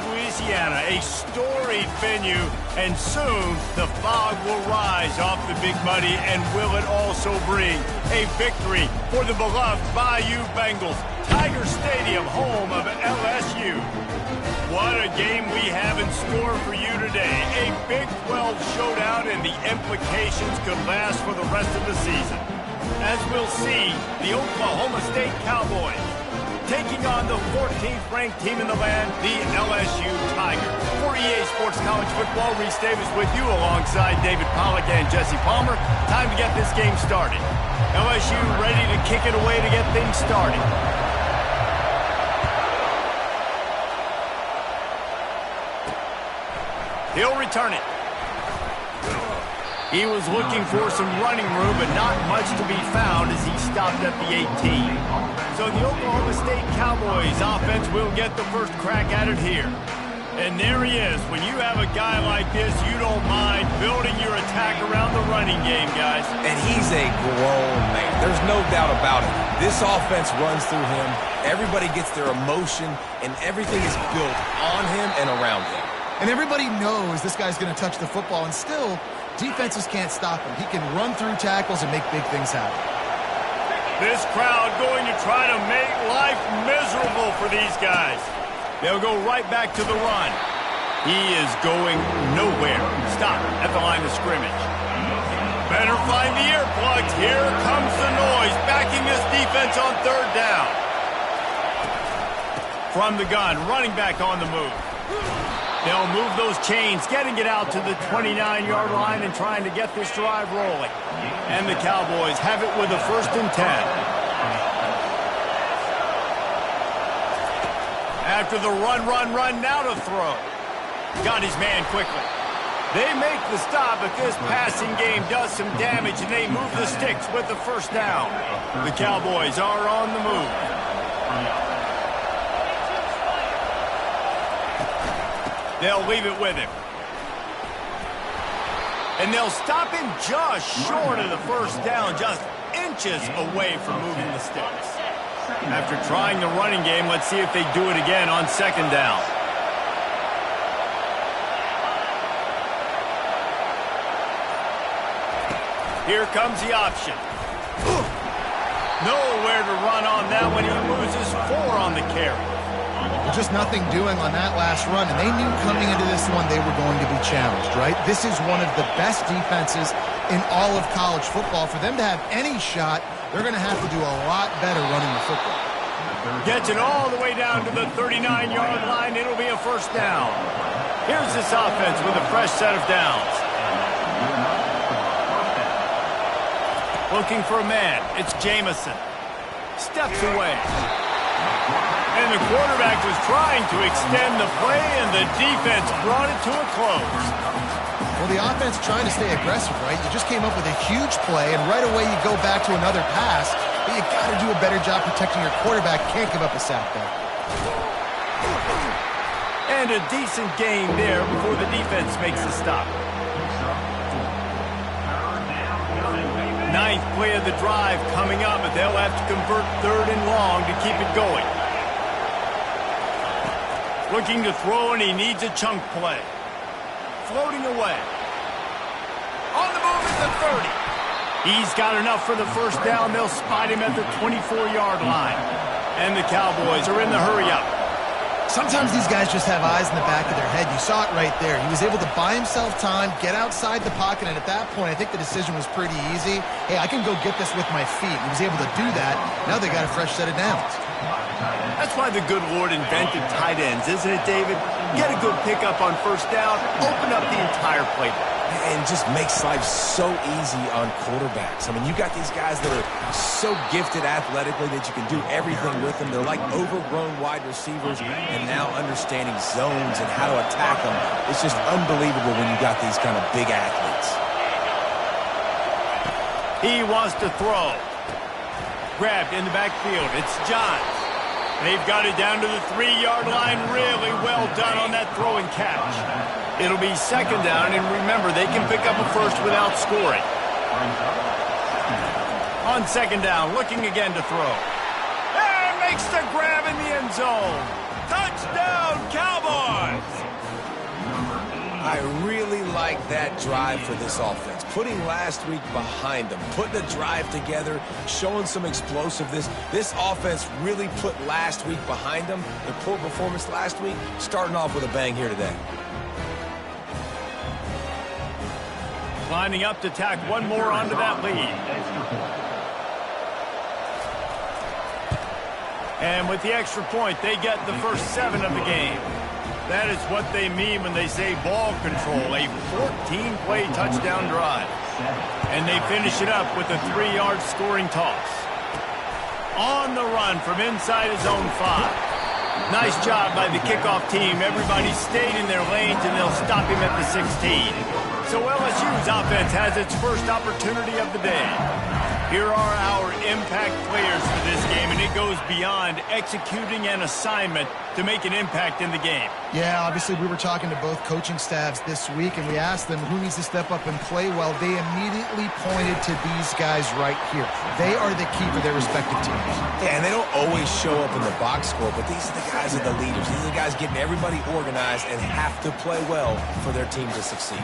Rouge, Louisiana, a storied venue, and soon the fog will rise off the Big Muddy, and will it also bring a victory for the beloved Bayou Bengals, Tiger Stadium, home of LSU. What a game we have in store for you today. A Big 12 showdown, and the implications could last for the rest of the season. As we'll see, the Oklahoma State Cowboys taking on the 14th ranked team in the land, the LSU Tigers. For EA Sports College Football, Reese Davis with you alongside David Pollack and Jesse Palmer. Time to get this game started. LSU ready to kick it away to get things started. He'll return it. He was looking for some running room, but not much to be found as he stopped at the 18. So the Oklahoma State Cowboys offense will get the first crack at it here. And there he is. When you have a guy like this, you don't mind building your attack around the running game, guys. And he's a grown man. There's no doubt about it. This offense runs through him. Everybody gets their emotion, and everything is built on him and around him. And everybody knows this guy's going to touch the football, and still, defenses can't stop him. He can run through tackles and make big things happen. This crowd going to try to make life miserable for these guys. They'll go right back to the run. He is going nowhere. Stop at the line of scrimmage. Better find the earplugs. Here comes the noise, backing this defense on third down. From the gun, running back on the move. They'll move those chains, getting it out to the 29-yard line and trying to get this drive rolling. And the Cowboys have it with a 1st and 10. After the run, now to throw. Got his man quickly. They make the stop, but this passing game does some damage, and they move the sticks with the 1st down. The Cowboys are on the move. They'll leave it with him. And they'll stop him just short of the 1st down, just inches away from moving the sticks. After trying the running game, let's see if they do it again on 2nd down. Here comes the option. Nowhere to run on that one. He loses 4 on the carry. Just nothing doing on that last run, and they knew coming into this one they were going to be challenged, right? This is one of the best defenses in all of college football. For them to have any shot, they're going to have to do a lot better running the football. Gets it all the way down to the 39-yard line. It'll be a 1st down. Here's this offense with a fresh set of downs. Looking for a man. It's Jamison. Steps away. And the quarterback was trying to extend the play, and the defense brought it to a close. Well, the offense trying to stay aggressive, right? You just came up with a huge play, and right away you go back to another pass, but you got to do a better job protecting your quarterback. Can't give up a sack there. And a decent gain there before the defense makes the stop. 9th play of the drive coming up, but they'll have to convert 3rd and long to keep it going. Looking to throw, and he needs a chunk play. Floating away. On the move at the 30. He's got enough for the 1st down. They'll spot him at the 24-yard line. And the Cowboys are in the hurry-up. Sometimes these guys just have eyes in the back of their head. You saw it right there. He was able to buy himself time, get outside the pocket, and at that point, I think the decision was pretty easy. Hey, I can go get this with my feet. He was able to do that. Now they got a fresh set of downs. That's why the good Lord invented tight ends, isn't it, David? Get a good pickup on 1st down, open up the entire playbook. And just makes life so easy on quarterbacks. I mean, you got these guys that are so gifted athletically that you can do everything with them. They're like overgrown wide receivers, and now understanding zones and how to attack them. It's just unbelievable when you got these kind of big athletes. He wants to throw. Grabbed in the backfield. It's Johns. They've got it down to the 3-yard line. Really well done on that throw and catch. It'll be 2nd down, and remember, they can pick up a 1st without scoring. On 2nd down, looking again to throw. And makes the grab in the end zone. Touchdown, Cowboys! I really like that drive for this offense. Putting last week behind them, putting a drive together, showing some explosiveness. This offense really put last week behind them. The poor performance last week, starting off with a bang here today. Lining up to tack one more onto that lead. And with the extra point, they get the first 7 of the game. That is what they mean when they say ball control, a 14-play touchdown drive. And they finish it up with a 3-yard scoring toss. On the run from inside his own 5. Nice job by the kickoff team. Everybody stayed in their lanes, and they'll stop him at the 16. So LSU's offense has its first opportunity of the day. Here are our impact players for this game, and it goes beyond executing an assignment to make an impact in the game. Yeah, obviously we were talking to both coaching staffs this week, and we asked them who needs to step up and play well. They immediately pointed to these guys right here. They are the key for their respective teams. Yeah, and they don't always show up in the box score, but these are the guys that are the leaders. These are the guys getting everybody organized and have to play well for their team to succeed.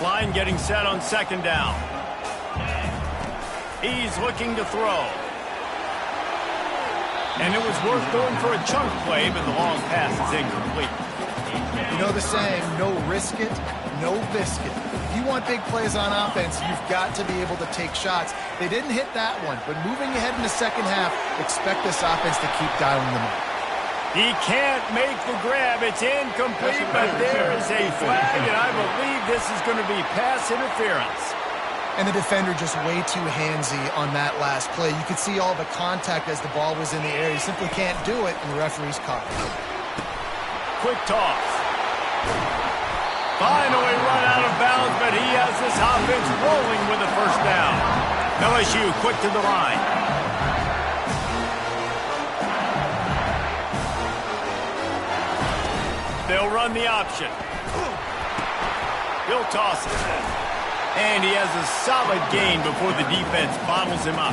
Line getting set on 2nd down. He's looking to throw. And it was worth going for a chunk play, but the long pass is incomplete. You know the saying, no risk it, no biscuit. If you want big plays on offense, you've got to be able to take shots. They didn't hit that one, but moving ahead in the second half, expect this offense to keep dialing them up. He can't make the grab. It's incomplete, but there is a flag, and I believe this is going to be pass interference. And the defender just way too handsy on that last play. You could see all the contact as the ball was in the air. He simply can't do it, and the referee's caught it. Quick toss. Finally run out of bounds, but he has this offense rolling with a first down. LSU quick to the line. They'll run the option. He'll toss it. And he has a solid gain before the defense bottles him up.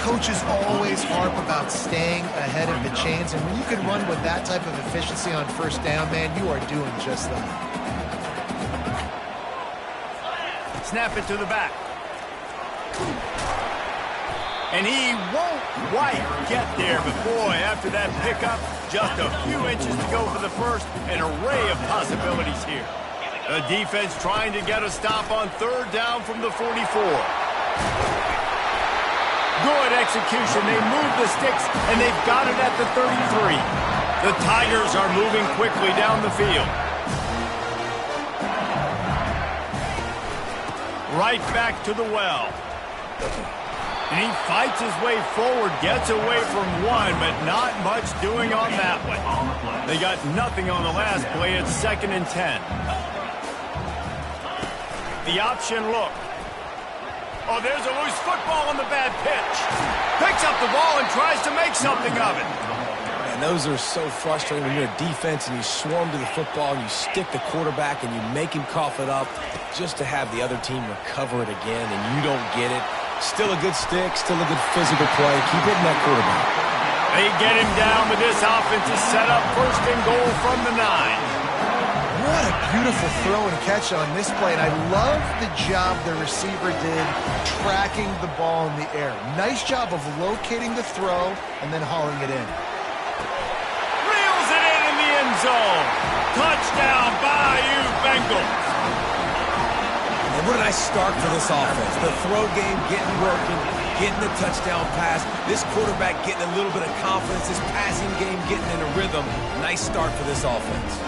Coaches always harp about staying ahead of the chains, and when you can run with that type of efficiency on first down, man, you are doing just that. Snap it to the back. And he won't quite get there, but boy, after that pickup, just a few inches to go for the first, an array of possibilities here. The defense trying to get a stop on 3rd down from the 44. Good execution. They move the sticks, and they've got it at the 33. The Tigers are moving quickly down the field. Right back to the well. And he fights his way forward, gets away from one, but not much doing on that one. They got nothing on the last play. It's 2nd and 10. The option look. Oh, there's a loose football on the bad pitch. Picks up the ball and tries to make something of it. And those are so frustrating when you're a defense and you swarm to the football and you stick the quarterback and you make him cough it up just to have the other team recover it again and you don't get it. Still a good stick, still a good physical play. Keep hitting that quarterback. They get him down, but this offense is set up 1st and goal from the 9. What a beautiful throw and catch on this play, and I love the job the receiver did tracking the ball in the air. Nice job of locating the throw and then hauling it in. Reels it in the end zone. Touchdown, Bayou Bengals. And what a nice start for this offense. The throw game getting working, getting the touchdown pass. This quarterback getting a little bit of confidence. This passing game getting in a rhythm. Nice start for this offense.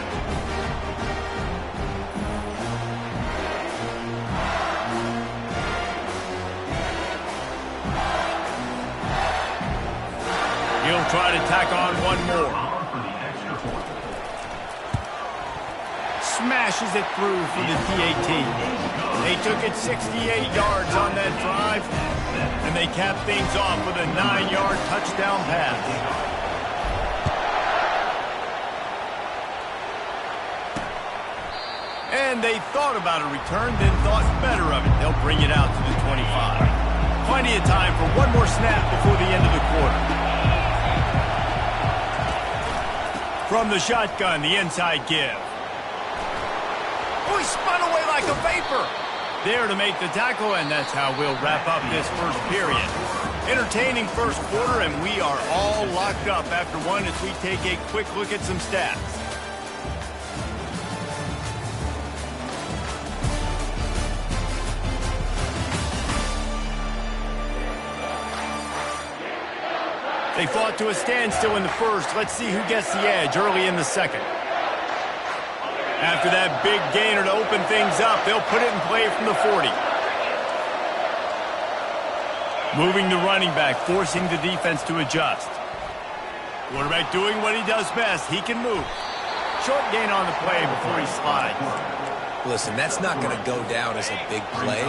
He'll try to tack on one more. Smashes it through for the PAT. They took it 68 yards on that drive, and they capped things off with a 9-yard touchdown pass. And they thought about a return, then thought better of it. They'll bring it out to the 25. Plenty of time for one more snap before the end of the quarter. From the shotgun, the inside give. Oh, he spun away like a vapor. There to make the tackle, and that's how we'll wrap up this first period. Entertaining first quarter, and we are all locked up after one as we take a quick look at some stats. They fought to a standstill in the first. Let's see who gets the edge early in the second. After that big gainer to open things up, they'll put it in play from the 40. Moving the running back, forcing the defense to adjust. Quarterback doing what he does best. He can move. Short gain on the play before he slides. Listen, that's not going to go down as a big play,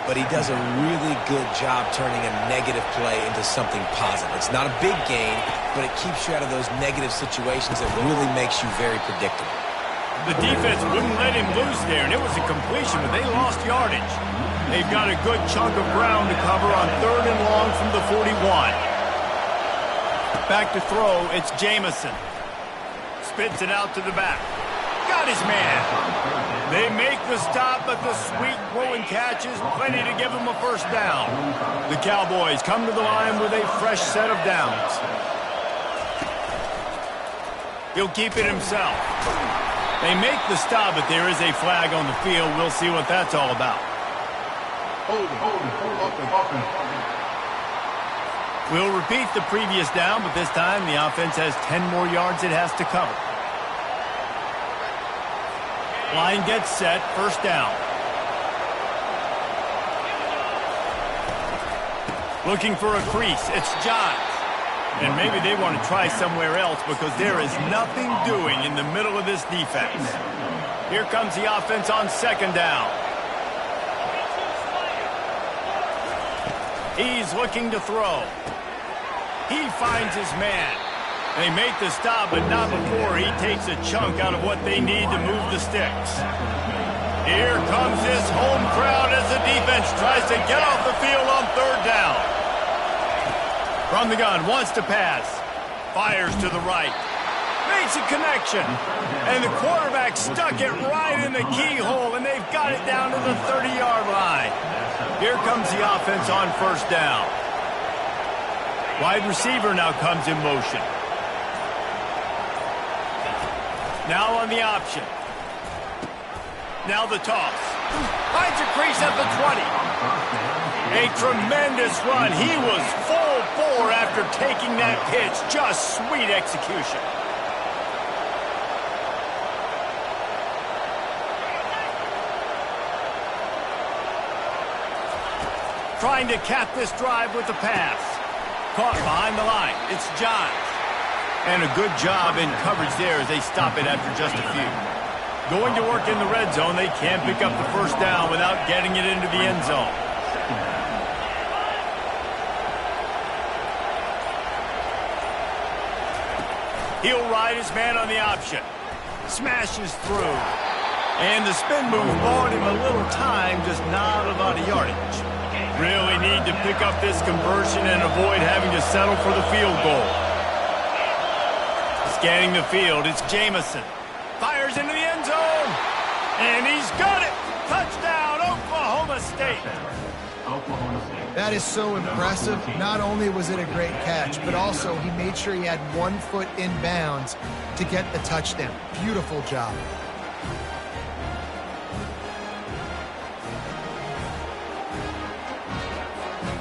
but he does a really good job turning a negative play into something positive. It's not a big gain, but it keeps you out of those negative situations that really makes you very predictable. The defense wouldn't let him loose there, and it was a completion, but they lost yardage. They've got a good chunk of ground to cover on 3rd and long from the 41. Back to throw, it's Jamison. Spits it out to the back. Got his man. They make the stop, but the sweet throwing catch is plenty to give him a first down. The Cowboys come to the line with a fresh set of downs. He'll keep it himself. They make the stop, but there is a flag on the field. We'll see what that's all about. We'll repeat the previous down, but this time the offense has 10 more yards it has to cover. Line gets set, first down. Looking for a crease, it's Johns. And maybe they want to try somewhere else because there is nothing doing in the middle of this defense. Here comes the offense on second down. He's looking to throw. He finds his man. They make the stop, but not before he takes a chunk out of what they need to move the sticks. Here comes this home crowd as the defense tries to get off the field on third down. From the gun, wants to pass. Fires to the right. Makes a connection. And the quarterback stuck it right in the keyhole, and they've got it down to the 30-yard line. Here comes the offense on first down. Wide receiver now comes in motion. Now on the option. Now the toss. Finds a crease at the 20. A tremendous run. He was full bore after taking that pitch. Just sweet execution. Trying to cap this drive with the pass. Caught behind the line. It's Johns. And a good job in coverage there as they stop it after just a few. Going to work in the red zone, they can't pick up the first down without getting it into the end zone. He'll ride his man on the option. Smashes through. And the spin move bought him a little time, just not a lot of yardage. Really need to pick up this conversion and avoid having to settle for the field goal. Scanning the field, it's Jamison. Fires into the end zone. And he's got it. Touchdown, Oklahoma State. That is so impressive. Not only was it a great catch, but also he made sure he had 1 foot in bounds to get the touchdown. Beautiful job.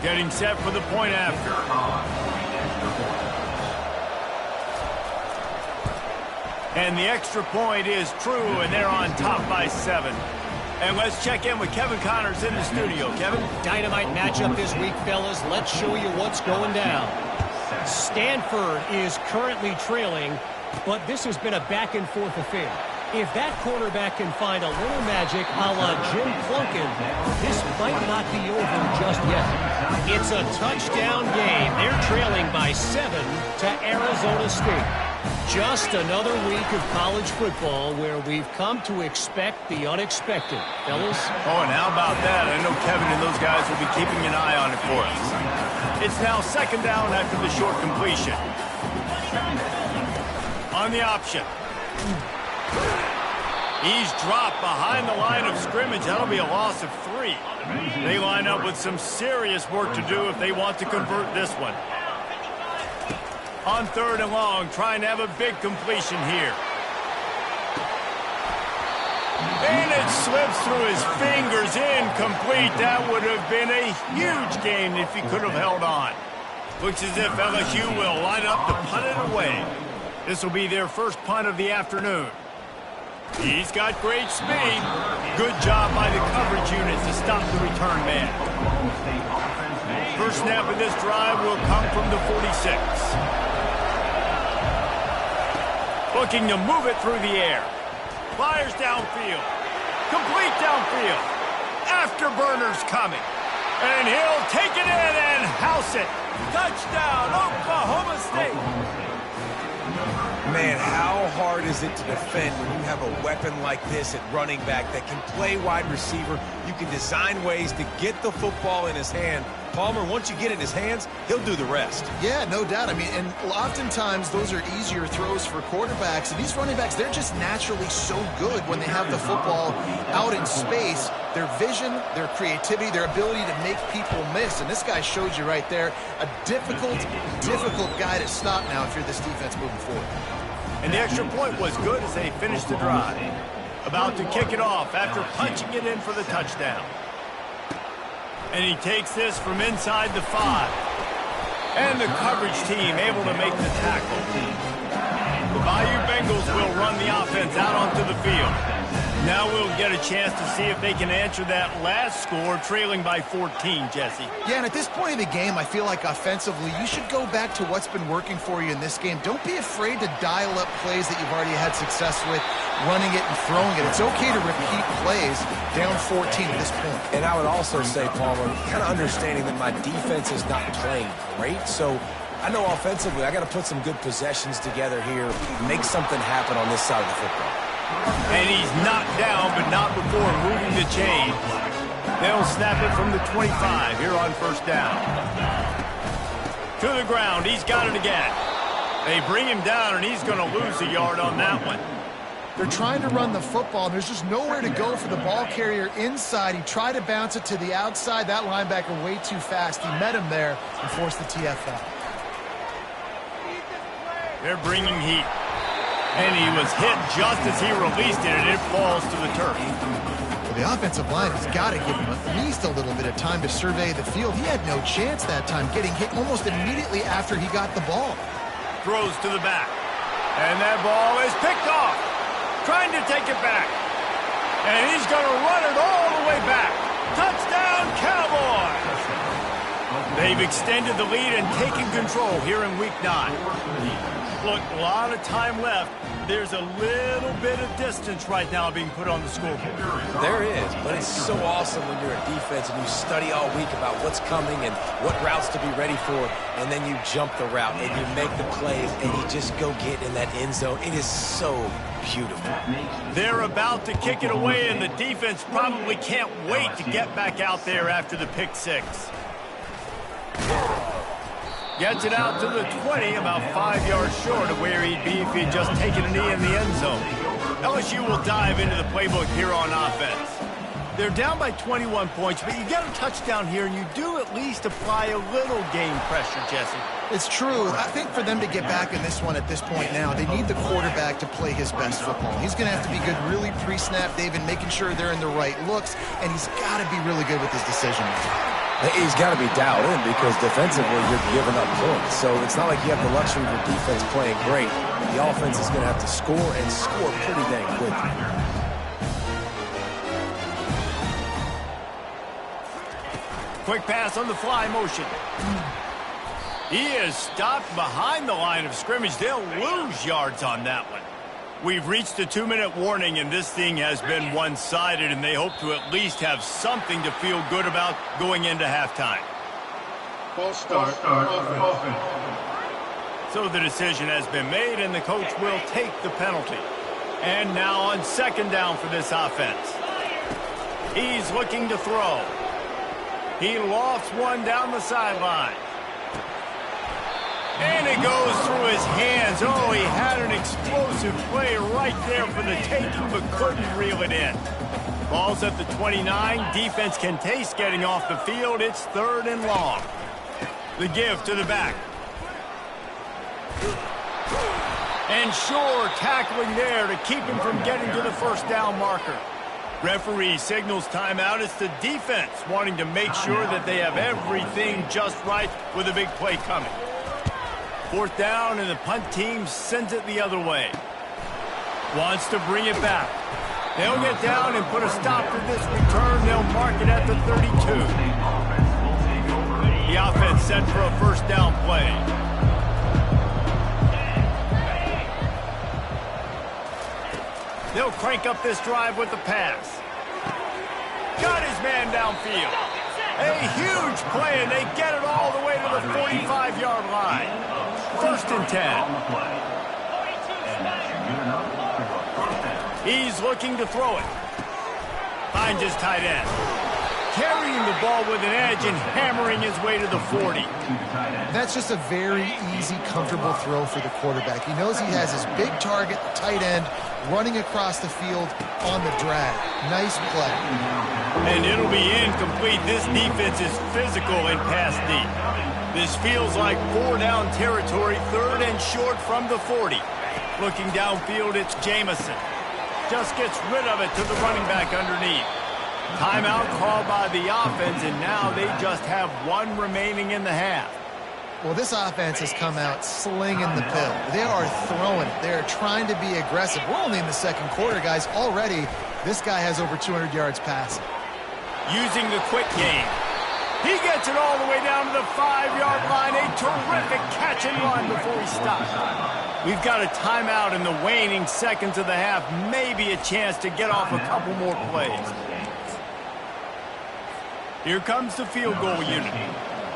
Getting set for the point after. And the extra point is true, and they're on top by 7. And let's check in with Kevin Connors in the studio. Kevin? Dynamite matchup this week, fellas. Let's show you what's going down. Stanford is currently trailing, but this has been a back-and-forth affair. If that quarterback can find a little magic a la Jim Plunkett, this might not be over just yet. It's a touchdown game. They're trailing by 7 to Arizona State. Just another week of college football where we've come to expect the unexpected. Fellas? Oh, and how about that? I know Kevin and those guys will be keeping an eye on it for us. It's now second down after the short completion. On the option. He's dropped behind the line of scrimmage. That'll be a loss of 3. They line up with some serious work to do if they want to convert this one. On 3rd and long, trying to have a big completion here. And it slips through his fingers, incomplete. That would have been a huge gain if he could have held on. Looks as if LSU will line up to punt it away. This will be their first punt of the afternoon. He's got great speed. Good job by the coverage unit to stop the return man. First snap of this drive will come from the 46. Looking to move it through the air. Fires downfield. Complete downfield. Afterburner's coming. And he'll take it in and house it. Touchdown, Oklahoma State. Man, how hard is it to defend when you have a weapon like this at running back that can play wide receiver? You can design ways to get the football in his hand. Palmer, once you get it in his hands, he'll do the rest. Yeah, no doubt. I mean, and oftentimes those are easier throws for quarterbacks. And these running backs, they're just naturally so good when they have the football out in space. Their vision, their creativity, their ability to make people miss. And this guy showed you right there, a difficult guy to stop now if you're this defense moving forward. And the extra point was good as they finished the drive. About to kick it off after punching it in for the touchdown. And he takes this from inside the 5. And the coverage team able to make the tackle. The Bayou Bengals will run the offense out onto the field. Now we'll get a chance to see if they can answer that last score, trailing by 14, Jesse. Yeah, and at this point of the game, I feel like offensively, you should go back to what's been working for you in this game. Don't be afraid to dial up plays that you've already had success with, running it and throwing it. It's okay to repeat plays down 14 at this point. And I would also say, Palmer, kind of understanding that my defense is not playing great, so I know offensively I got to put some good possessions together here, make something happen on this side of the football. And he's knocked down, but not before moving the chain. They'll snap it from the 25 here on first down. To the ground. He's got it again. They bring him down, and he's going to lose a yard on that one. They're trying to run the football, and there's just nowhere to go for the ball carrier inside. He tried to bounce it to the outside. That linebacker way too fast. He met him there and forced the TFL. They're bringing heat. And he was hit just as he released it, and it falls to the turf. Well, the offensive line has got to give him at least a little bit of time to survey the field. He had no chance that time, getting hit almost immediately after he got the ball. Throws to the back. And that ball is picked off. Trying to take it back. And he's going to run it all the way back. Touchdown, Cowboys! They've extended the lead and taken control here in Week 9. Look, a lot of time left. There's a little bit of distance right now being put on the scoreboard. There is, but it's so awesome when you're a defense and you study all week about what's coming and what routes to be ready for, and then you jump the route and you make the plays and you just go get in that end zone. It is so beautiful. They're about to kick it away, and the defense probably can't wait to get back out there after the pick 6. Gets it out to the 20, about 5 yards short of where he'd be if he'd just taken a knee in the end zone. LSU will dive into the playbook here on offense. They're down by 21 points, but you get a touchdown here, and you do at least apply a little game pressure, Jesse. It's true. I think for them to get back in this one at this point now, they need the quarterback to play his best football. He's going to have to be good really pre-snap, David, making sure they're in the right looks, and he's got to be really good with his decision. He's got to be dialed in because defensively you're giving up points. So it's not like you have the luxury of your defense playing great. The offense is going to have to score and score pretty dang quickly. Quick pass on the fly motion. He is stopped behind the line of scrimmage. They'll lose yards on that one. We've reached the 2-minute warning, and this thing has been one-sided, and they hope to at least have something to feel good about going into halftime. False start. Offense. So the decision has been made, and the coach will take the penalty. And now on second down for this offense. He's looking to throw. He lofts one down the sideline. And it goes through his hands. Oh, he had an explosive play right there for the taking, but couldn't reel it in. Ball's at the 29. Defense can taste getting off the field. It's 3rd and long. The give to the back. And Shore tackling there to keep him from getting to the first down marker. Referee signals timeout. It's the defense wanting to make sure that they have everything just right with a big play coming. 4th down, and the punt team sends it the other way. Wants to bring it back. They'll get down and put a stop to this return. They'll mark it at the 32. The offense set for a first down play. They'll crank up this drive with the pass. Got his man downfield. A huge play, and they get it all the way to the 45-yard line. 1st and 10. He's looking to throw it. Finds his tight end. Carrying the ball with an edge and hammering his way to the 40. That's just a very easy, comfortable throw for the quarterback. He knows he has his big target, tight end, running across the field on the drag. Nice play. And it'll be incomplete. This defense is physical and pass deep. This feels like 4-down territory, 3rd and short from the 40. Looking downfield, it's Jamison. Just gets rid of it to the running back underneath. Timeout called by the offense, and now they just have 1 remaining in the half. Well, this offense has come out slinging the pill. They are throwing it. They're trying to be aggressive. We're only in the 2nd quarter, guys. Already, this guy has over 200 yards passing. Using the quick game. He gets it all the way down to the 5-yard line. A terrific catch and run before he stops. We've got a timeout in the waning seconds of the half. Maybe a chance to get off a couple more plays. Here comes the field goal unit.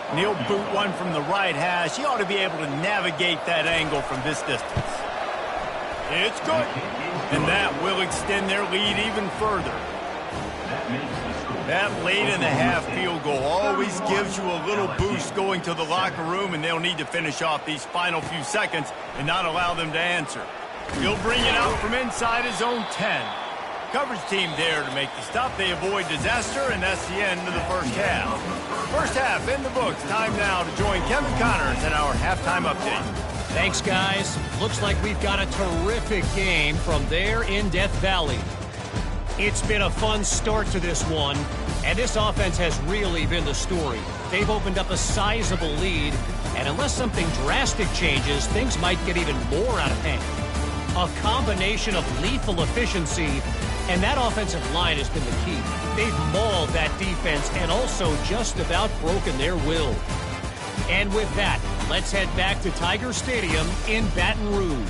And he'll boot one from the right hash. He ought to be able to navigate that angle from this distance. It's good. And that will extend their lead even further. That late in the half field goal always gives you a little boost going to the locker room, and they'll need to finish off these final few seconds and not allow them to answer. He'll bring it out from inside his own 10. Coverage team there to make the stop. They avoid disaster, and that's the end of the first half. First half in the books. Time now to join Kevin Connors in our halftime update. Thanks, guys. Looks like we've got a terrific game from there in Death Valley. It's been a fun start to this one, and this offense has really been the story. They've opened up a sizable lead, and unless something drastic changes, things might get even more out of hand. A combination of lethal efficiency, and that offensive line has been the key. They've mauled that defense and also just about broken their will. And with that, let's head back to Tiger Stadium in Baton Rouge.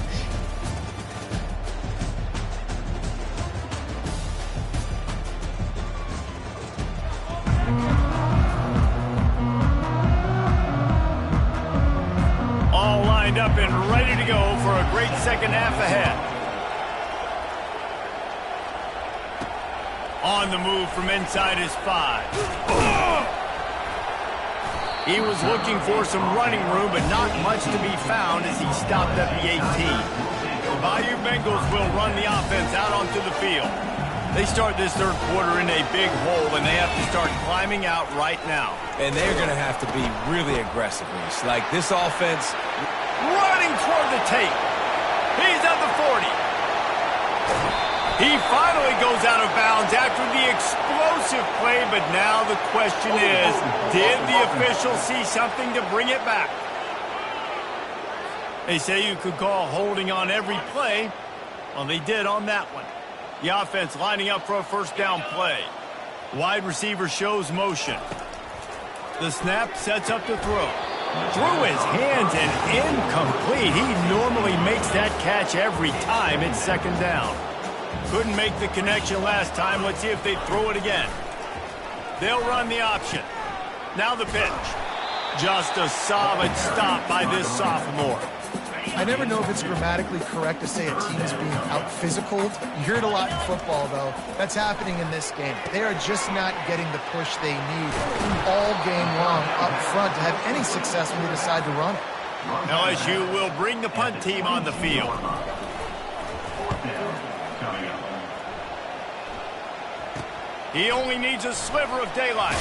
All lined up and ready to go for a great second half ahead. On the move from inside his 5. He was looking for some running room, but not much to be found as he stopped at the 18. The Bayou Bengals will run the offense out onto the field. They start this third quarter in a big hole, and they have to start climbing out right now. And they're going to have to be really aggressive. Like this offense. Running toward the tape. He's at the 40. He finally goes out of bounds after the explosive play, but now the question is, did the official see something to bring it back? They say you could call holding on every play. Well, they did on that one. The offense lining up for a first down play. Wide receiver shows motion. The snap sets up the throw. Through his hands and incomplete. He normally makes that catch every time it's second down. Couldn't make the connection last time. Let's see if they throw it again. They'll run the option. Now the pitch. Just a solid stop by this sophomore. I never know if it's grammatically correct to say a team is being out-physicaled. You hear it a lot in football, though. That's happening in this game. They are just not getting the push they need all game long up front to have any success when they decide to run it. LSU will bring the punt team on the field. He only needs a sliver of daylight.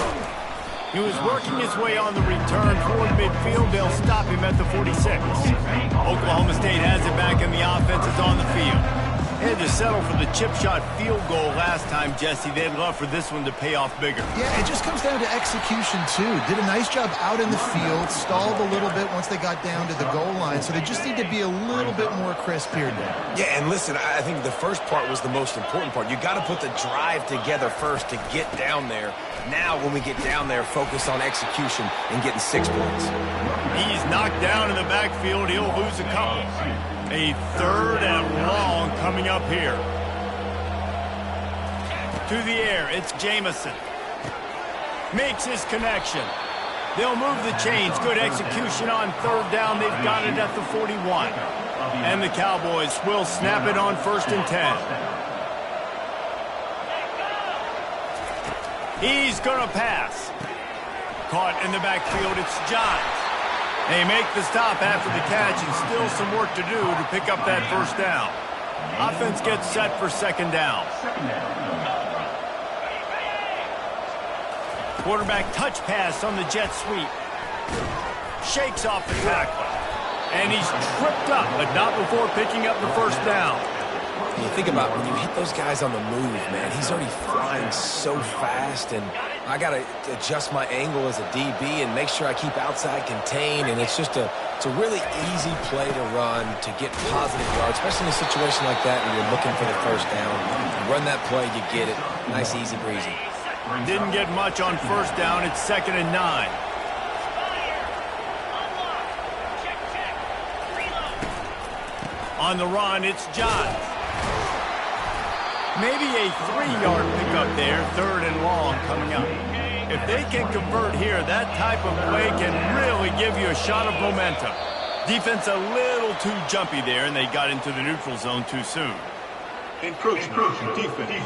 He was working his way on the return toward midfield. They'll stop him at the 46. Oklahoma State has it back, and the offense is on the field. They had to settle for the chip shot field goal last time, Jesse. They'd love for this one to pay off bigger. Yeah, it just comes down to execution, too. Did a nice job out in the field, stalled a little bit once they got down to the goal line, so they just need to be a little bit more crisp here today. Yeah, and listen, I think the first part was the most important part. You got to put the drive together first to get down there. Now, when we get down there, focus on execution and getting 6 points. He's knocked down in the backfield. He'll lose a couple. A 3rd and long coming up here. To the air, it's Jamison. Makes his connection. They'll move the chains. Good execution on 3rd down. They've got it at the 41. And the Cowboys will snap it on 1st and 10. He's going to pass. Caught in the backfield, it's Johns. They make the stop after the catch, and still some work to do to pick up that 1st down. Offense gets set for 2nd down. Quarterback touch pass on the jet sweep. Shakes off the tackler. And he's tripped up, but not before picking up the 1st down. You think about when you hit those guys on the move, man, he's already flying so fast, and I got to adjust my angle as a DB and make sure I keep outside contained, and it's just it's a really easy play to run to get positive yards, especially in a situation like that when you're looking for the 1st down. You run that play, you get it. Nice, easy breezy. Didn't get much on 1st down. It's 2nd and 9. On the run, it's Johns. Maybe a 3-yard pickup there, 3rd and long coming up. If they can convert here, that type of play can really give you a shot of momentum. Defense a little too jumpy there, and they got into the neutral zone too soon. Encroachment defense.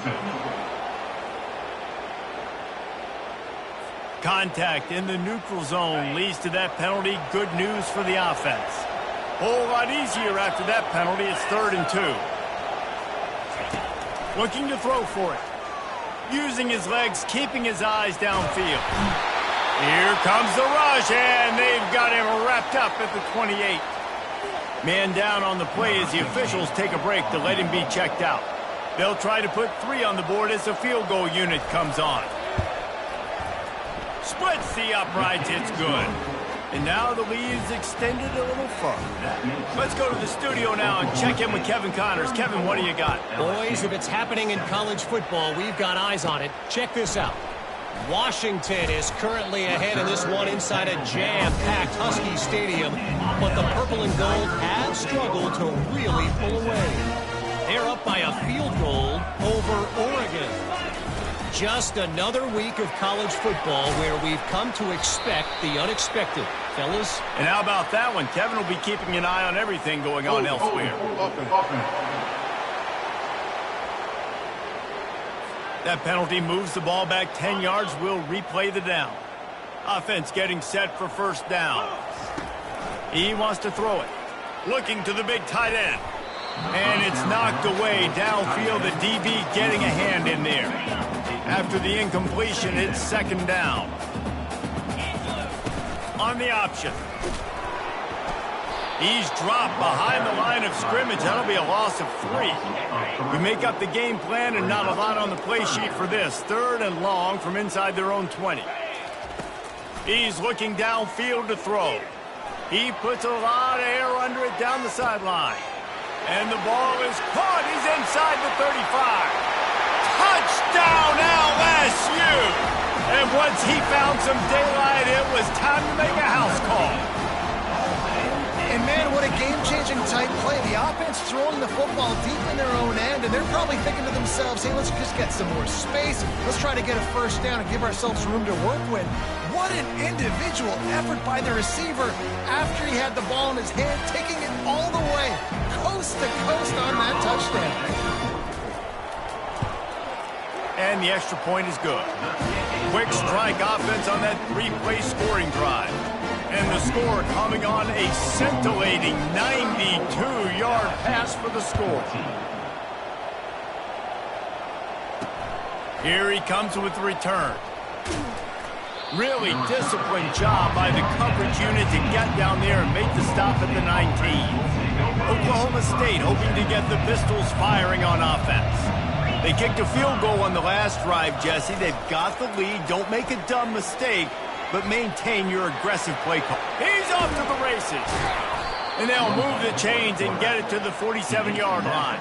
Contact in the neutral zone leads to that penalty. Good news for the offense. Whole lot easier after that penalty. It's 3rd and 2. Looking to throw for it. Using his legs, keeping his eyes downfield. Here comes the rush, and they've got him wrapped up at the 28. Man down on the play as the officials take a break to let him be checked out. They'll try to put 3 on the board as the field goal unit comes on. Splits the uprights, it's good. And now the lead's extended a little further. Let's go to the studio now and check in with Kevin Connors. Kevin, what do you got? Boys, if it's happening in college football, we've got eyes on it. Check this out. Washington is currently ahead in this one inside a jam-packed Husky Stadium, but the purple and gold have struggled to really pull away. They're up by a field goal over Oregon. Just another week of college football where we've come to expect the unexpected. Fellas? And how about that one? Kevin will be keeping an eye on everything going on elsewhere. That penalty moves the ball back 10 yards. We'll replay the down. Offense getting set for 1st down. He wants to throw it. Looking to the big tight end. And it's knocked away downfield. The DB getting a hand in there. After the incompletion, it's 2nd down. On the option. He's dropped behind the line of scrimmage. That'll be a loss of 3. We make up the game plan and not a lot on the play sheet for this. 3rd and long from inside their own 20. He's looking downfield to throw. He puts a lot of air under it down the sideline. And the ball is caught. He's inside the 35. Touchdown LSU! And once he found some daylight, it was time to make a house call. And man, what a game-changing type play. The offense throwing the football deep in their own end, and they're probably thinking to themselves, hey, let's just get some more space. Let's try to get a 1st down and give ourselves room to work with. What an individual effort by the receiver after he had the ball in his hand, taking it all the way, coast to coast on that touchdown. And the extra point is good. Quick strike offense on that 3-play scoring drive. And the score coming on a scintillating 92-yard pass for the score. Here he comes with the return. Really disciplined job by the coverage unit to get down there and make the stop at the 19. Oklahoma State hoping to get the Pistols firing on offense. They kicked a field goal on the last drive, Jesse. They've got the lead. Don't make a dumb mistake, but maintain your aggressive play call. He's off to the races. And they'll move the chains and get it to the 47-yard line.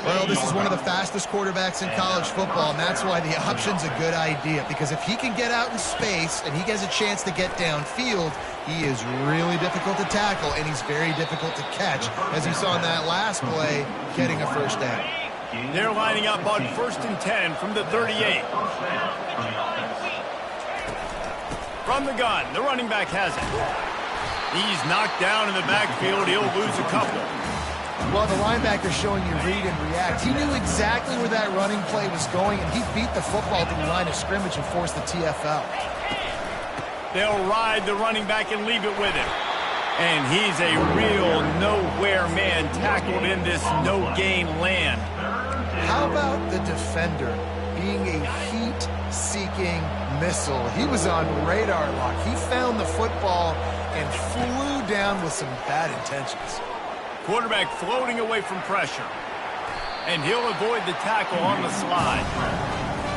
Well, this is one of the fastest quarterbacks in college football, and that's why the option's a good idea. Because if he can get out in space and he gets a chance to get downfield, he is really difficult to tackle, and he's very difficult to catch, as you saw in that last play, getting a first down. They're lining up on 1st and 10 from the 38. From the gun, the running back has it. He's knocked down in the backfield. He'll lose a couple. Well, the linebacker's showing you read and react. He knew exactly where that running play was going, and he beat the football to the line of scrimmage and forced the TFL. They'll ride the running back and leave it with him. And he's a real nowhere man tackled in this no-gain land. How about the defender being a heat-seeking missile? He was on radar lock. He found the football and flew down with some bad intentions. Quarterback floating away from pressure. And he'll avoid the tackle on the slide.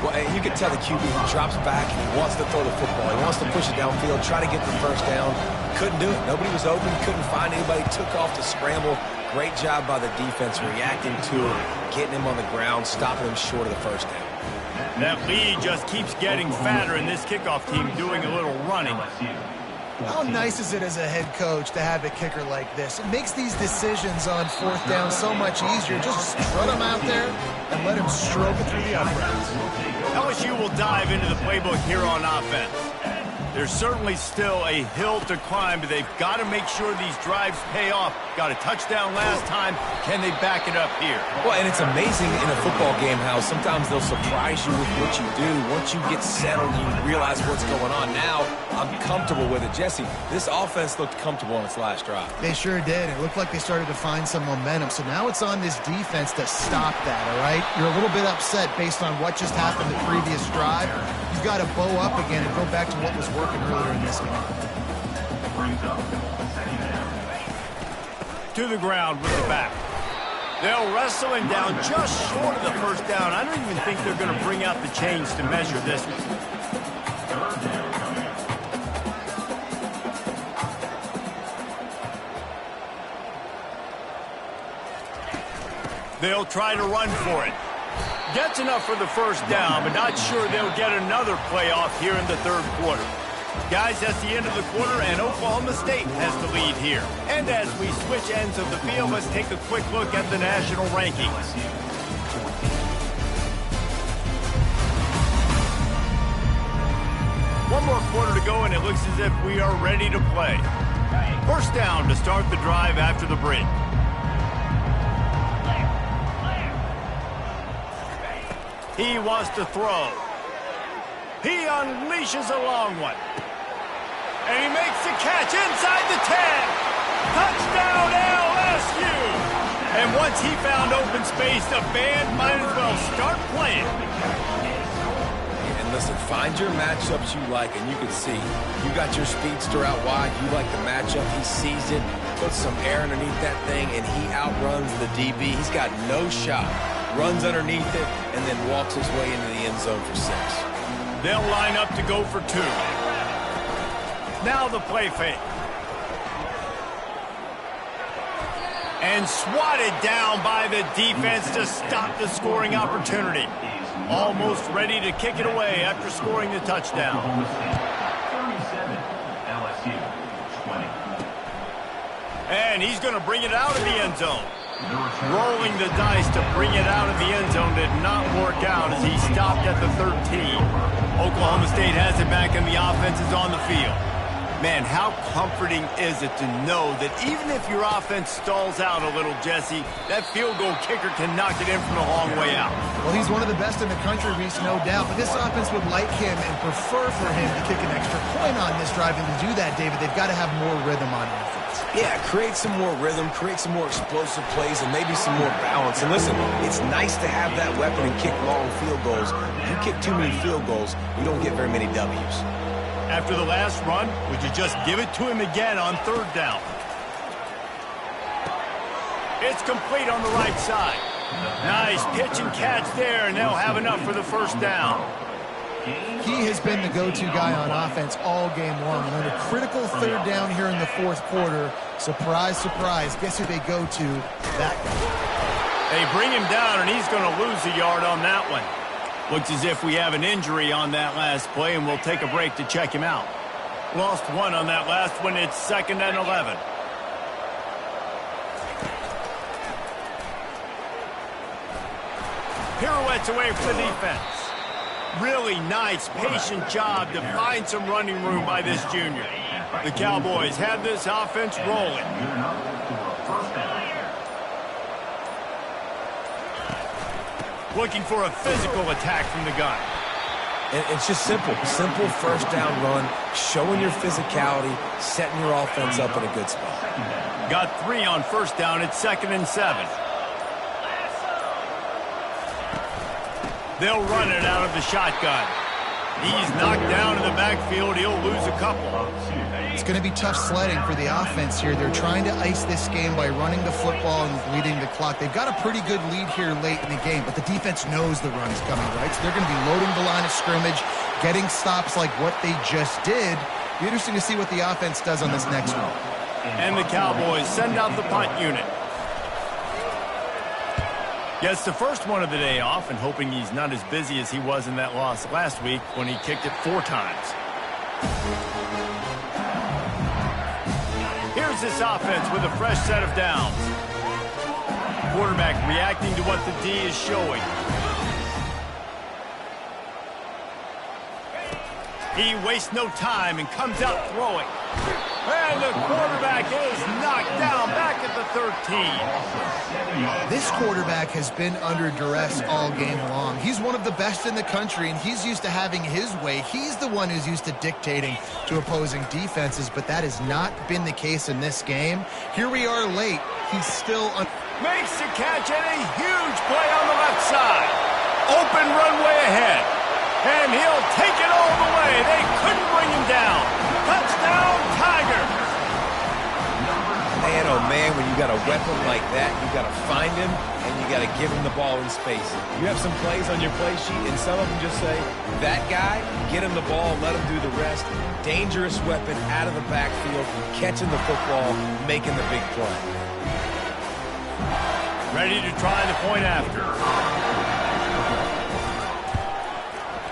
Well, you can tell the QB drops back and he wants to throw the football. He wants to push it downfield, try to get the first down. Couldn't do it. Nobody was open. Couldn't find anybody. Took off to scramble. Great job by the defense reacting to it, getting him on the ground, stopping him short of the first down. That lead just keeps getting fatter, and this kickoff team doing a little running. How nice is it as a head coach to have a kicker like this? It makes these decisions on 4th down so much easier. Just strut him out there and let him stroke it through the uprights. LSU will dive into the playbook here on offense. There's certainly still a hill to climb, but they've got to make sure these drives pay off. Got a touchdown last time. Can they back it up here? Well, and it's amazing in a football game how sometimes they'll surprise you with what you do. Once you get settled, you realize what's going on. Now, I'm comfortable with it. Jesse, this offense looked comfortable on its last drive. They sure did. It looked like they started to find some momentum. So now it's on this defense to stop that, all right? You're a little bit upset based on what just happened the previous drive. You've got to bow up again and go back to what was working earlier in this game. To the ground with the back. They'll wrestle him down just short of the first down. I don't even think they're going to bring out the chains to measure this one. They'll try to run for it. Gets enough for the first down, but not sure they'll get another play off here in the 3rd quarter. Guys, that's the end of the quarter, and Oklahoma State has the lead here. And as we switch ends of the field, let's take a quick look at the national rankings. One more quarter to go, and it looks as if we are ready to play. First down to start the drive after the break. He wants to throw. He unleashes a long one. And he makes the catch inside the 10. Touchdown LSU. And once he found open space, the band might as well start playing. And listen, find your matchups you like, and you can see. You got your speedster out wide. You like the matchup. He sees it, puts some air underneath that thing, and he outruns the DB. He's got no shot. Runs underneath it, and then walks his way into the end zone for 6. They'll line up to go for 2. Now the play fake. And swatted down by the defense to stop the scoring opportunity. Almost ready to kick it away after scoring the touchdown. 37, LSU, 20. And he's going to bring it out of the end zone. Rolling the dice to bring it out of the end zone did not work out as he stopped at the 13. Oklahoma State has it back and the offense is on the field. Man, how comforting is it to know that even if your offense stalls out a little, Jesse, that field goal kicker can knock it in from a long way out. Well, he's one of the best in the country, Reese, no doubt. But this offense would like him and prefer for him to kick an extra point on this drive. And to do that, David, they've got to have more rhythm on offense. Yeah, create some more rhythm, create some more explosive plays, and maybe some more balance. And listen, it's nice to have that weapon and kick long field goals. If you kick too many field goals, you don't get very many W's. After the last run, would you just give it to him again on third down? It's complete on the right side. Nice pitch and catch there, and they'll have enough for the first down. He has been the go-to guy on offense all game long. And on a critical third down here in the fourth quarter, surprise, surprise, guess who they go to? That guy. They bring him down, and he's going to lose a yard on that one. Looks as if we have an injury on that last play, and we'll take a break to check him out. Lost one on that last one. It's 2nd and 11. Pirouettes away from the defense. Really nice, patient job to find some running room by this junior. The Cowboys have this offense rolling. Looking for a physical attack from the gun. And it's just simple first down run, showing your physicality, setting your offense up in a good spot. Got 3 on first down. It's 2nd and 7. They'll run it out of the shotgun. He's knocked down in the backfield. He'll lose a couple. It's going to be tough sledding for the offense here. They're trying to ice this game by running the football and bleeding the clock. They've got a pretty good lead here late in the game, but the defense knows the run's coming, right? So they're going to be loading the line of scrimmage, getting stops like what they just did. Be interesting to see what the offense does on this next one. And the Cowboys send out the punt unit. Gets the first one of the day off and hoping he's not as busy as he was in that loss last week when he kicked it 4 times. Here's this offense with a fresh set of downs. Quarterback reacting to what the D is showing. He wastes no time and comes out throwing. And the quarterback is knocked down back at the 13. This quarterback has been under duress all game long. He's one of the best in the country, and he's used to having his way. He's the one who's used to dictating to opposing defenses, but that has not been the case in this game. Here we are late. He's still... Makes the catch and a huge play on the left side. Open runway ahead. And he'll take it all the way. They couldn't bring him down. Touchdown, Tigers. Man, oh man, when you got a weapon like that, you got to find him and you got to give him the ball in space. You have some plays on your play sheet, and some of them just say, that guy, get him the ball, let him do the rest. Dangerous weapon out of the backfield, catching the football, making the big play. Ready to try the point after.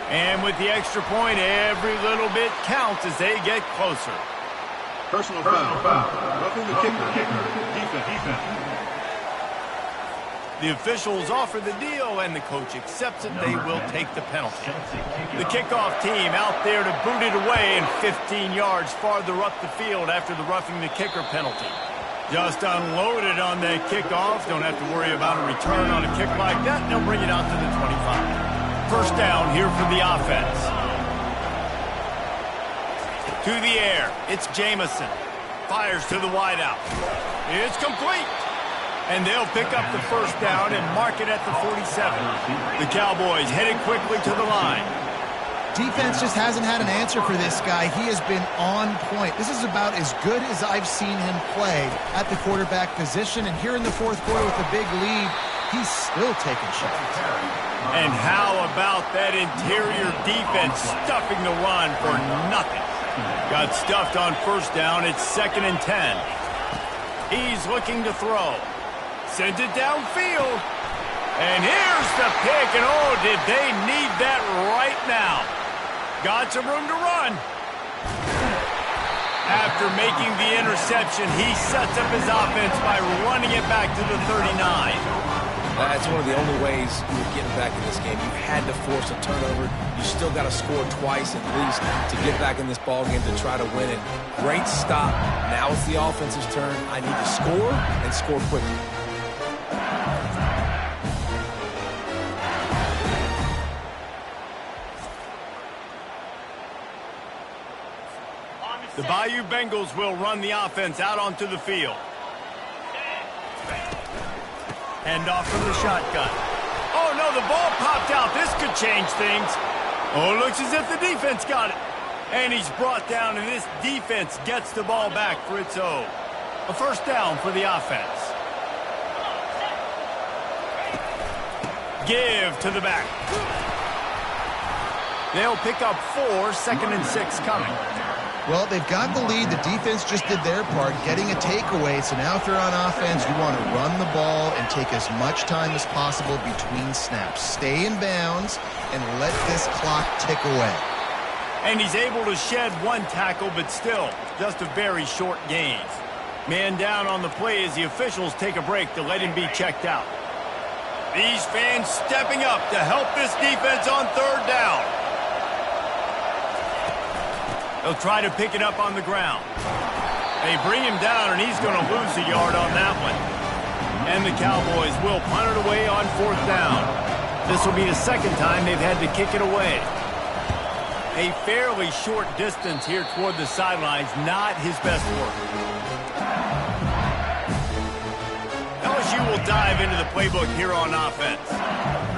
And with the extra point, every little bit counts as they get closer. Personal foul. Roughing the kicker. Defense. The officials offer the deal, and the coach accepts it. They will take the penalty. The kickoff team out there to boot it away and 15 yards farther up the field after the roughing the kicker penalty. Just unloaded on that kickoff. Don't have to worry about a return on a kick like that. They'll bring it out to the 25. First down here for the offense. To the air. It's Jamison. Fires to the wideout. It's complete. And they'll pick up the first down and mark it at the 47. The Cowboys headed quickly to the line. Defense just hasn't had an answer for this guy. He has been on point. This is about as good as I've seen him play at the quarterback position. And here in the fourth quarter with a big lead, he's still taking shots. And how about that interior defense stuffing the run for nothing? Got stuffed on first down. It's 2nd and 10. He's looking to throw. Sends it downfield. And here's the pick. And oh, did they need that right now? Got some room to run. After making the interception, he sets up his offense by running it back to the 39. That's one of the only ways you were getting back in this game. You had to force a turnover. You still got to score twice at least to get back in this ball game to try to win it. Great stop. Now it's the offense's turn. I need to score and score quickly. The Bayou Bengals will run the offense out onto the field. Hand off from the shotgun. Oh, no, the ball popped out. This could change things. Oh, it looks as if the defense got it. And he's brought down, and this defense gets the ball back for its own. A first down for the offense. Give to the back. They'll pick up 4, 2nd and 6 coming. Well, they've got the lead. The defense just did their part, getting a takeaway. So now if they're on offense, you want to run the ball and take as much time as possible between snaps. Stay in bounds and let this clock tick away. And he's able to shed 1 tackle, but still, just a very short gain. Man down on the play as the officials take a break to let him be checked out. These fans stepping up to help this defense on 3rd down. They'll try to pick it up on the ground. They bring him down, and he's going to lose a yard on that one. And the Cowboys will punt it away on 4th down. This will be the 2nd time they've had to kick it away. A fairly short distance here toward the sidelines, not his best work. LSU will dive into the playbook here on offense.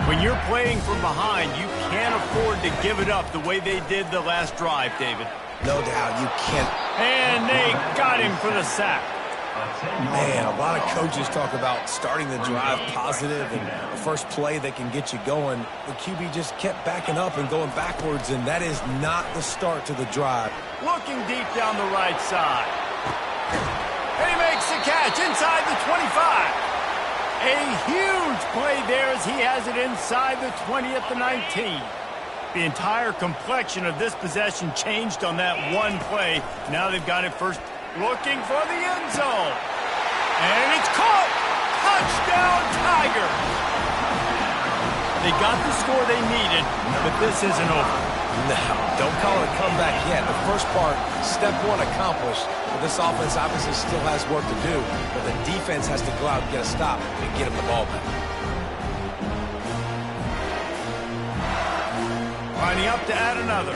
When you're playing from behind, you can't afford to give it up the way they did the last drive, David. No doubt, you can't. And they got him for the sack. Man, a lot of coaches talk about starting the drive positive and the first play that can get you going. The QB just kept backing up and going backwards, and that is not the start to the drive. Looking deep down the right side. And he makes the catch inside the 25. A huge play there as he has it inside the 20 at the 19. The entire complexion of this possession changed on that one play. Now they've got it first, looking for the end zone. And it's caught! Touchdown, Tiger! They got the score they needed, but this isn't over. No, don't call it a comeback yet. The first part, step 1 accomplished. But this offense obviously still has work to do. But the defense has to go out and get a stop and get him the ball back. Lining up to add another.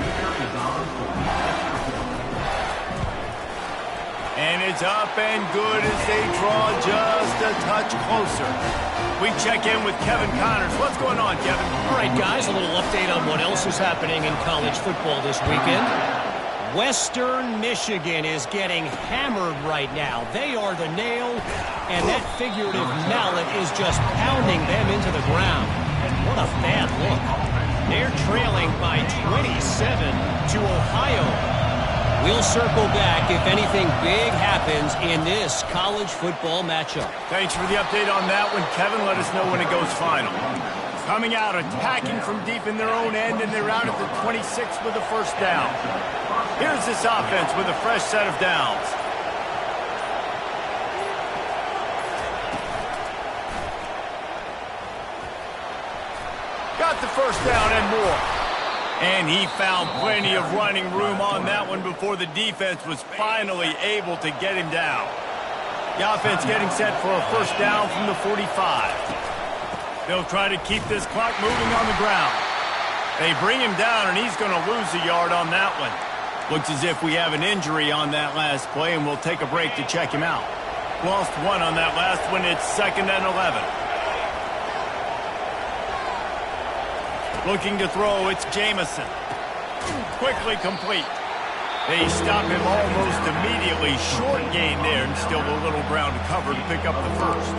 And it's up and good as they draw just a touch closer. We check in with Kevin Connors. What's going on, Kevin? All right, guys, a little update on what else is happening in college football this weekend. Western Michigan is getting hammered right now. They are the nail, and that figurative mallet is just pounding them into the ground. What a bad look. They're trailing by 27 to Ohio. We'll circle back if anything big happens in this college football matchup. Thanks for the update on that one, Kevin. Let us know when it goes final. Coming out, attacking from deep in their own end, and they're out at the 26 with a first down. Here's this offense with a fresh set of downs. Got the first down and more. And he found plenty of running room on that one before the defense was finally able to get him down. The offense getting set for a first down from the 45. They'll try to keep this clock moving on the ground. They bring him down, and he's going to lose a yard on that one. Looks as if we have an injury on that last play, and we'll take a break to check him out. Lost 1 on that last one. It's 2nd and 11. Looking to throw, it's Jamison. Quickly complete. They stop him almost immediately. Short gain there, and still a little ground to cover to pick up the first.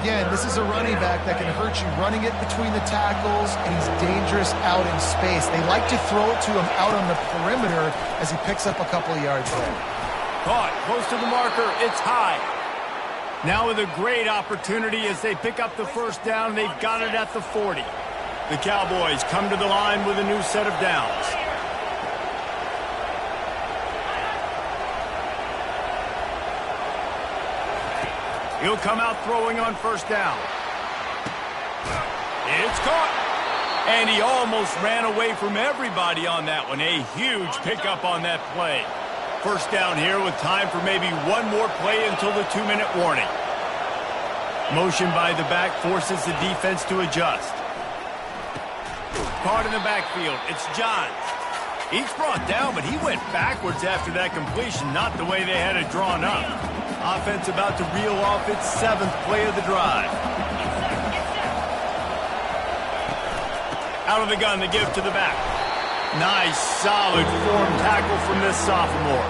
Again, this is a running back that can hurt you running it between the tackles, and he's dangerous out in space. They like to throw it to him out on the perimeter as he picks up a couple of yards there. Caught, close to the marker, it's high. Now with a great opportunity as they pick up the first down, they've got it at the 40. The Cowboys come to the line with a new set of downs. He'll come out throwing on first down. It's caught. And he almost ran away from everybody on that one. A huge pickup on that play. First down here with time for maybe one more play until the 2-minute warning. Motion by the back forces the defense to adjust. Caught in the backfield. It's Johns. He's brought down, but he went backwards after that completion, not the way they had it drawn up. Offense about to reel off its 7th play of the drive. Out of the gun to give to the back. Nice, solid form tackle from this sophomore.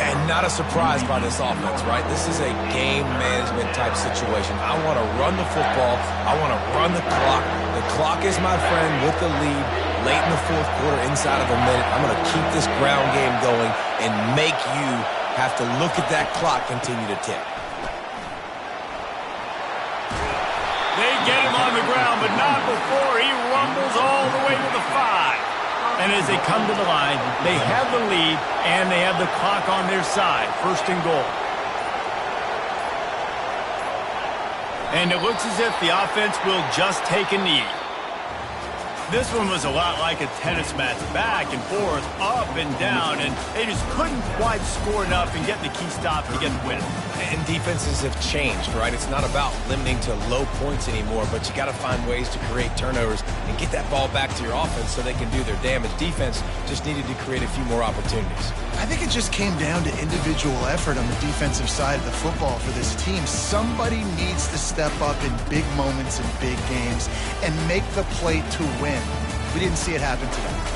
And not a surprise by this offense, right? This is a game management type situation. I want to run the football. I want to run the clock. The clock is my friend with the lead. Late in the 4th quarter, inside of a minute, I'm going to keep this ground game going and make you have to look at that clock continue to tick. They get him on the ground, but not before he rumbles all the way to the 5. And as they come to the line, they have the lead and they have the clock on their side. 1st and goal. And it looks as if the offense will just take a knee. This one was a lot like a tennis match, back and forth, up and down, and they just couldn't quite score enough and get the key stop to get the win. And defenses have changed, right? It's not about limiting to low points anymore, but you got to find ways to create turnovers and get that ball back to your offense so they can do their damage. Defense just needed to create a few more opportunities. I think it just came down to individual effort on the defensive side of the football for this team. Somebody needs to step up in big moments in big games and make the play to win. We didn't see it happen today.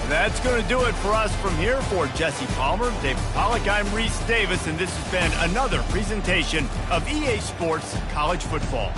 That's going to do it for us from here. For Jesse Palmer, David Pollack, I'm Reese Davis, and this has been another presentation of EA Sports College Football.